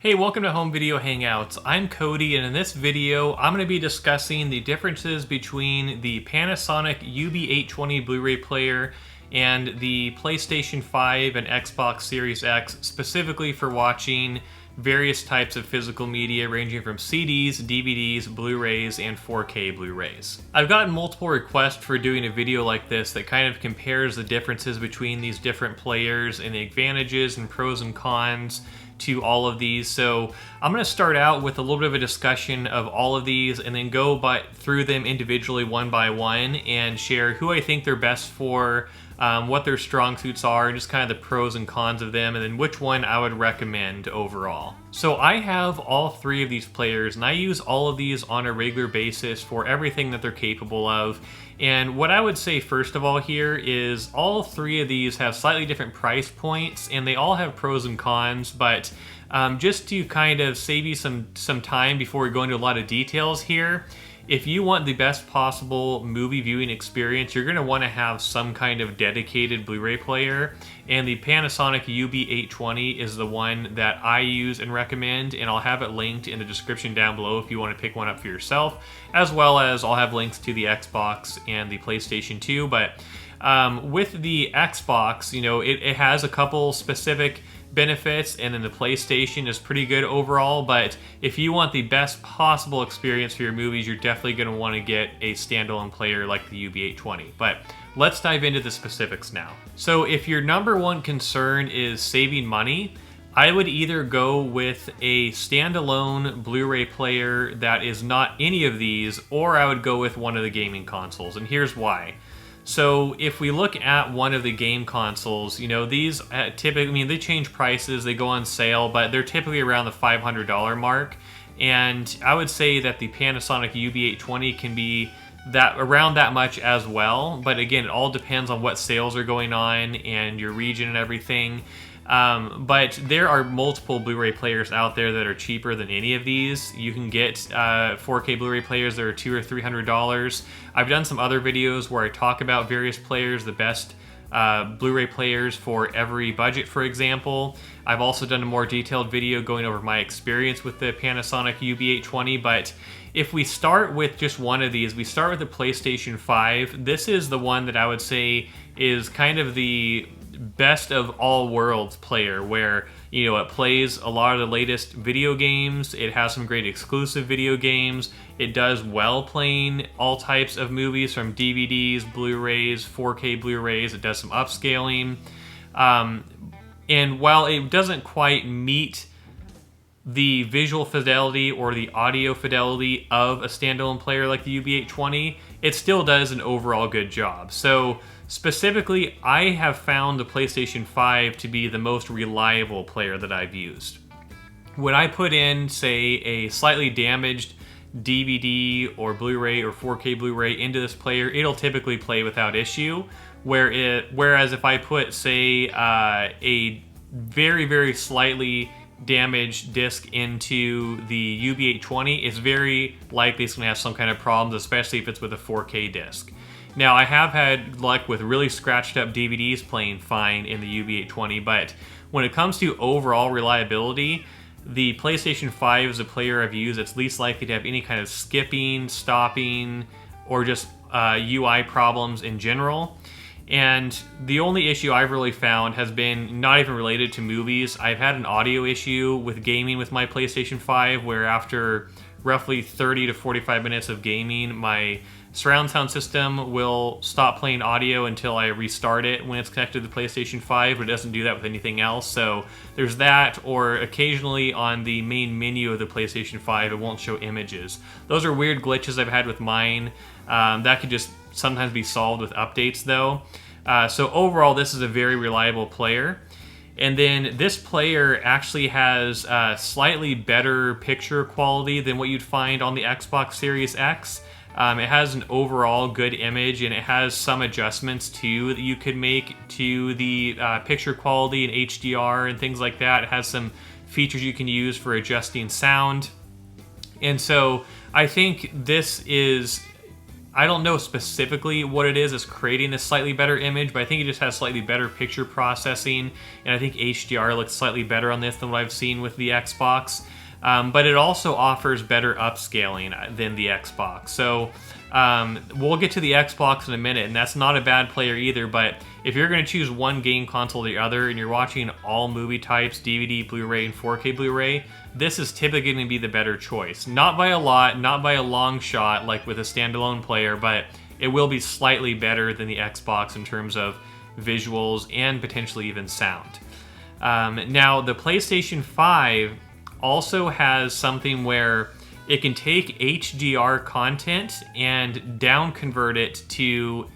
Hey, welcome to Home Video Hangouts. I'm Cody, and in this video, I'm going to be discussing the differences between the Panasonic UB820 Blu-ray player and the PlayStation 5 and Xbox Series X, specifically for watching various types of physical media ranging from CDs, DVDs, Blu-rays, and 4K Blu-rays. I've gotten multiple requests for doing a video like this that kind of compares the differences between these different players and the advantages and pros and cons to all of these. So I'm going to start out with a little bit of a discussion of all of these and then go through them individually one by one and share who I think they're best for, what their strong suits are, just kind of the pros and cons of them, and then which one I would recommend overall. So I have all three of these players, and I use all of these on a regular basis for everything that they're capable of. And what I would say first of all here is all three of these have slightly different price points, and they all have pros and cons, but just to kind of save you some time before we go into a lot of details here, if you want the best possible movie viewing experience, you're going to want to have some kind of dedicated Blu-ray player, and the Panasonic UB820 is the one that I use and recommend, and I'll have it linked in the description down below if you want to pick one up for yourself, as well as I'll have links to the Xbox and the PlayStation 2. But with the Xbox, you know, it has a couple specific benefits, and then the PlayStation is pretty good overall, but if you want the best possible experience for your movies, you're definitely going to want to get a standalone player like the UB820. But let's dive into the specifics now. So if your number one concern is saving money, I would either go with a standalone Blu-ray player that is not any of these, or I would go with one of the gaming consoles, and here's why. So if we look at one of the game consoles, you know, these typically, I mean, they change prices, they go on sale, but they're typically around the $500 mark. And I would say that the Panasonic UB820 can be around that much as well. But again, it all depends on what sales are going on and your region and everything. But there are multiple Blu-ray players out there that are cheaper than any of these. You can get 4K Blu-ray players that are $200 or $300. I've done some other videos where I talk about various players, the best Blu-ray players for every budget, for example. I've also done a more detailed video going over my experience with the Panasonic UB820, but if we start with just one of these, we start with the PlayStation 5. This is the one that I would say is kind of the best of all worlds player, where, you know, it plays a lot of the latest video games, it has some great exclusive video games, it does well playing all types of movies from DVDs, Blu-rays, 4K Blu-rays, it does some upscaling, and while it doesn't quite meet the visual fidelity or the audio fidelity of a standalone player like the UB820, it still does an overall good job. So specifically, I have found the PlayStation 5 to be the most reliable player that I've used. When I put in, say, a slightly damaged DVD or Blu-ray or 4K Blu-ray into this player, it'll typically play without issue. Whereas if I put, say, a very, very slightly damaged disc into the UB820, it's very likely it's going to have some kind of problems, especially if it's with a 4K disc. Now, I have had luck with really scratched up DVDs playing fine in the UB820, but when it comes to overall reliability, the PlayStation 5 is a player I've used that's least likely to have any kind of skipping, stopping, or just UI problems in general. And the only issue I've really found has been not even related to movies. I've had an audio issue with gaming with my PlayStation 5, where after roughly 30 to 45 minutes of gaming, my surround sound system will stop playing audio until I restart it when it's connected to the PlayStation 5, but it doesn't do that with anything else. So there's that, or occasionally on the main menu of the PlayStation 5, it won't show images. Those are weird glitches I've had with mine. That could just sometimes be solved with updates though. So overall, this is a very reliable player. And then this player actually has slightly better picture quality than what you'd find on the Xbox Series X. It has an overall good image, and it has some adjustments too that you could make to the picture quality and HDR and things like that. It has some features you can use for adjusting sound. And so I think this is I don't know specifically what it is creating this slightly better image, but I think it just has slightly better picture processing, and I think HDR looks slightly better on this than what I've seen with the Xbox. But it also offers better upscaling than the Xbox. So we'll get to the Xbox in a minute, and that's not a bad player either, but if you're going to choose one game console or the other, and you're watching all movie types, DVD, Blu-ray, and 4K Blu-ray, this is typically going to be the better choice. Not by a lot, not by a long shot like with a standalone player, but it will be slightly better than the Xbox in terms of visuals and potentially even sound. Now, the PlayStation 5 also has something where it can take HDR content and down convert it to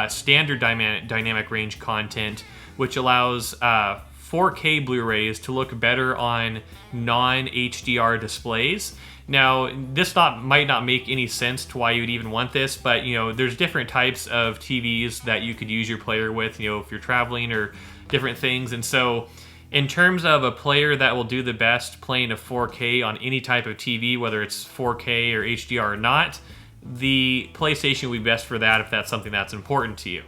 standard dynamic range content, which allows 4K Blu-rays to look better on non-HDR displays. Now, this might not make any sense to why you would even want this, but there's different types of TVs that you could use your player with, if you're traveling or different things. And so in terms of a player that will do the best playing a 4K on any type of TV, whether it's 4K or HDR or not, the PlayStation will be best for that if that's something that's important to you.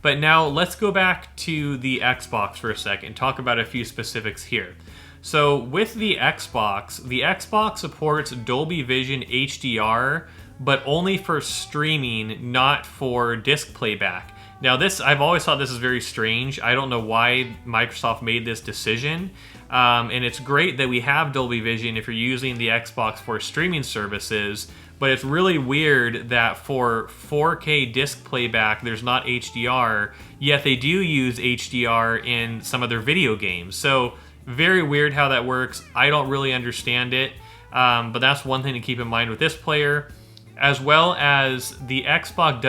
But now let's go back to the Xbox for a second and talk about a few specifics here. So with the Xbox supports Dolby Vision HDR, but only for streaming, not for disc playback. Now I've always thought this is very strange. I don't know why Microsoft made this decision. And it's great that we have Dolby Vision if you're using the Xbox for streaming services, but it's really weird that for 4K disc playback, there's not HDR, yet they do use HDR in some of their video games. So very weird how that works. I don't really understand it, but that's one thing to keep in mind with this player. As well as the Xbox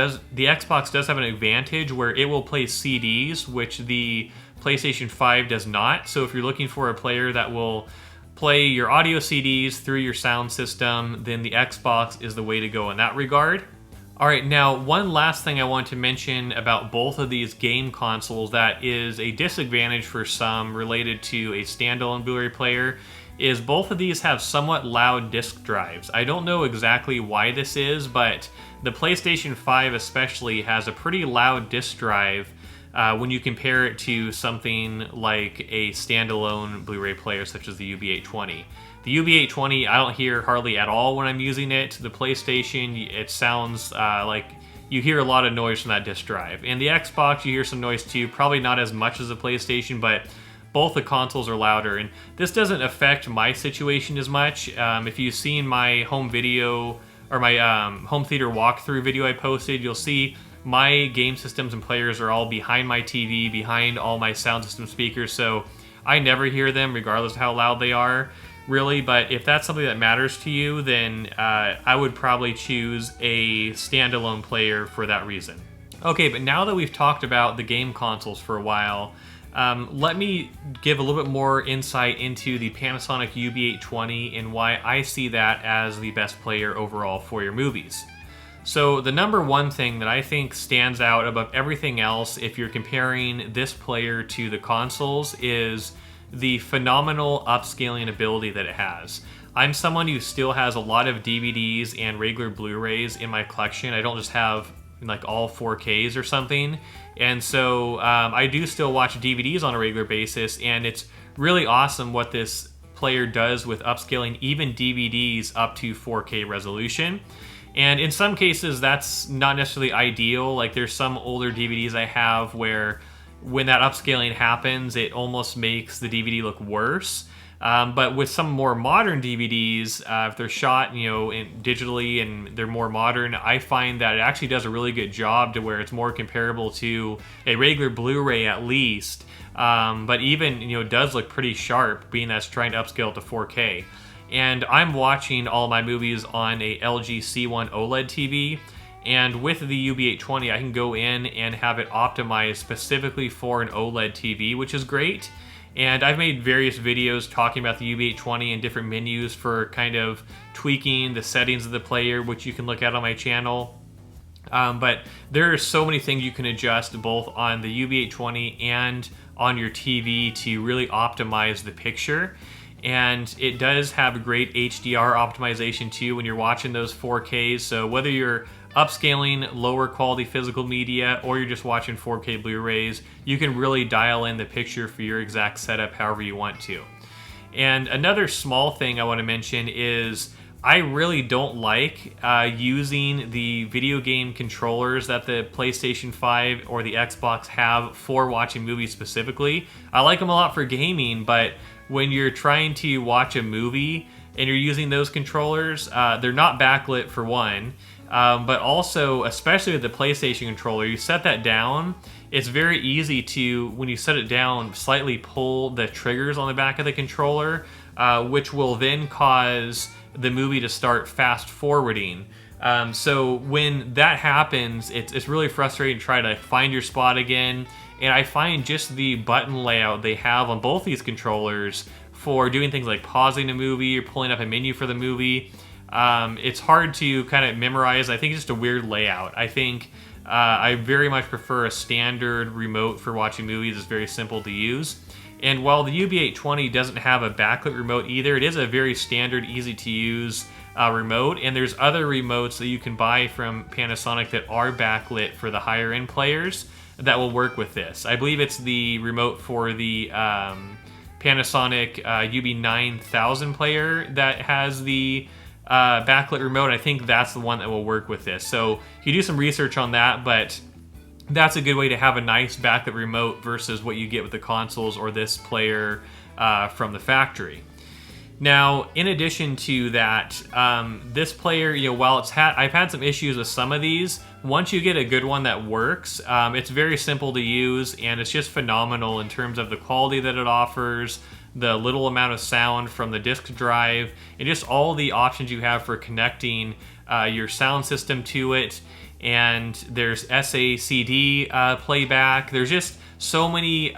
does have an advantage where it will play CDs, which the PlayStation 5 does not. So if you're looking for a player that will play your audio CDs through your sound system, then the Xbox is the way to go in that regard. All right, now one last thing I want to mention about both of these game consoles that is a disadvantage for some related to a standalone Blu-ray player is both of these have somewhat loud disk drives. I don't know exactly why this is, but the PlayStation 5 especially has a pretty loud disk drive when you compare it to something like a standalone Blu-ray player such as the UB820. The UB820 I don't hear hardly at all when I'm using it. The PlayStation, it sounds like you hear a lot of noise from that disk drive. And the Xbox, you hear some noise too, probably not as much as the PlayStation, but both the consoles are louder, and this doesn't affect my situation as much. If you've seen my home video or my home theater walkthrough video I posted, you'll see my game systems and players are all behind my TV, behind all my sound system speakers, so I never hear them regardless of how loud they are, really. But if that's something that matters to you, then I would probably choose a standalone player for that reason. Okay, but now that we've talked about the game consoles for a while, let me give a little bit more insight into the Panasonic UB820 and why I see that as the best player overall for your movies. So the number one thing that I think stands out above everything else if you're comparing this player to the consoles is the phenomenal upscaling ability that it has. I'm someone who still has a lot of DVDs and regular Blu-rays in my collection. I don't just have like all 4Ks or something. And so I do still watch DVDs on a regular basis, and it's really awesome what this player does with upscaling even DVDs up to 4K resolution. And in some cases, that's not necessarily ideal. Like there's some older DVDs I have where when that upscaling happens, it almost makes the DVD look worse. But with some more modern DVDs, if they're shot, digitally and they're more modern, I find that it actually does a really good job to where it's more comparable to a regular Blu-ray at least. But even, it does look pretty sharp, being that it's trying to upscale to 4K. And I'm watching all my movies on a LG C1 OLED TV. And with the UB820, I can go in and have it optimized specifically for an OLED TV, which is great. And I've made various videos talking about the UB820 and different menus for kind of tweaking the settings of the player, which you can look at on my channel. But there are so many things you can adjust both on the UB820 and on your TV to really optimize the picture. And it does have great HDR optimization too when you're watching those 4Ks. So whether you're upscaling lower quality physical media, or you're just watching 4K Blu-rays, you can really dial in the picture for your exact setup however you want to. And another small thing I want to mention is I really don't like using the video game controllers that the PlayStation 5 or the Xbox have for watching movies specifically. I like them a lot for gaming, but when you're trying to watch a movie and you're using those controllers, they're not backlit for one, but also, especially with the PlayStation controller, you set that down, it's very easy to, when you set it down, slightly pull the triggers on the back of the controller, which will then cause the movie to start fast forwarding. So when that happens, it's really frustrating to try to find your spot again. And I find just the button layout they have on both these controllers for doing things like pausing a movie or pulling up a menu for the movie, it's hard to kind of memorize. I think it's just a weird layout. I think I very much prefer a standard remote for watching movies. It's very simple to use. And while the UB820 doesn't have a backlit remote either, it is a very standard, easy to use remote. And there's other remotes that you can buy from Panasonic that are backlit for the higher end players that will work with this. I believe it's the remote for the Panasonic UB9000 player that has the backlit remote. I think that's the one that will work with this. So you do some research on that, but that's a good way to have a nice backlit remote versus what you get with the consoles or this player from the factory. Now, in addition to that, this player, while I've had some issues with some of these, once you get a good one that works, it's very simple to use, and it's just phenomenal in terms of the quality that it offers, the little amount of sound from the disk drive, and just all the options you have for connecting your sound system to it. And there's SACD playback. There's just so many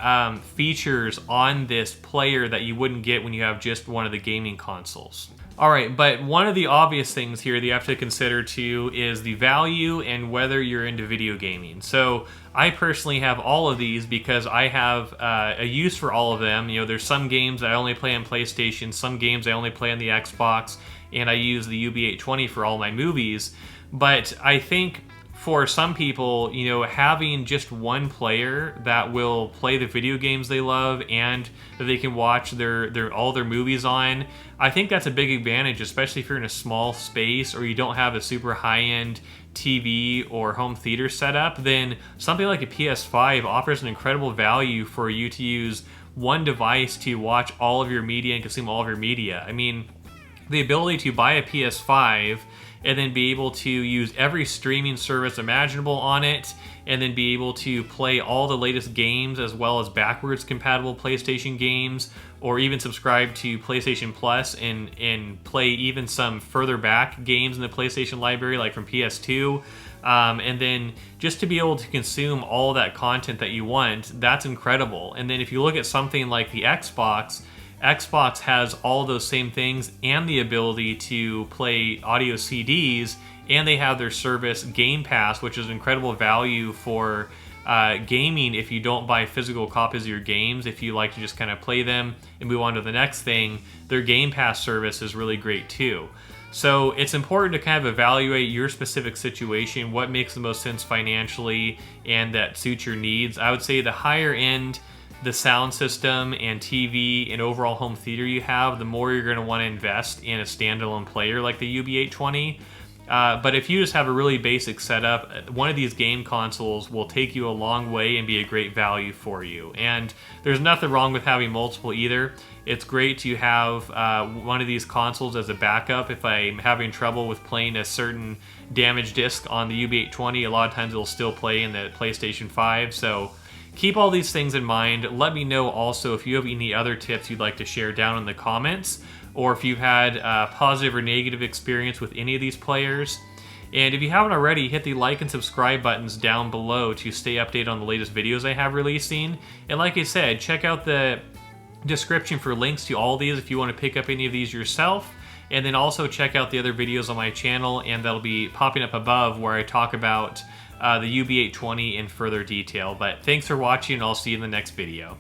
features on this player that you wouldn't get when you have just one of the gaming consoles. All right, but one of the obvious things here that you have to consider too is the value and whether you're into video gaming. So I personally have all of these because I have a use for all of them. There's some games I only play on PlayStation, some games I only play on the Xbox, and I use the UB820 for all my movies. But I think for some people, having just one player that will play the video games they love and that they can watch all their movies on, I think that's a big advantage, especially if you're in a small space or you don't have a super high-end TV or home theater setup. Then something like a PS5 offers an incredible value for you to use one device to watch all of your media and consume all of your media. I mean, the ability to buy a PS5 and then be able to use every streaming service imaginable on it, and then be able to play all the latest games as well as backwards compatible PlayStation games, or even subscribe to PlayStation Plus and play even some further back games in the PlayStation library, like from PS2. And then just to be able to consume all that content that you want, that's incredible. And then if you look at something like the Xbox has all those same things and the ability to play audio CDs, and they have their service Game Pass, which is an incredible value for gaming if you don't buy physical copies of your games. If you like to just kind of play them and move on to the next thing, their Game Pass service is really great too. So it's important to kind of evaluate your specific situation, what makes the most sense financially and that suits your needs. I would say the higher end the sound system and TV and overall home theater you have, the more you're going to want to invest in a standalone player like the UB820. But if you just have a really basic setup, one of these game consoles will take you a long way and be a great value for you. And there's nothing wrong with having multiple either. It's great to have one of these consoles as a backup. If I'm having trouble with playing a certain damaged disc on the UB820, a lot of times it'll still play in the PlayStation 5. So keep all these things in mind. Let me know also if you have any other tips you'd like to share down in the comments, or if you've had a positive or negative experience with any of these players. And if you haven't already, hit the like and subscribe buttons down below to stay updated on the latest videos I have releasing. And like I said, check out the description for links to all these if you want to pick up any of these yourself. And then also check out the other videos on my channel, and that'll be popping up above where I talk about the UB820 in further detail. But thanks for watching, and I'll see you in the next video.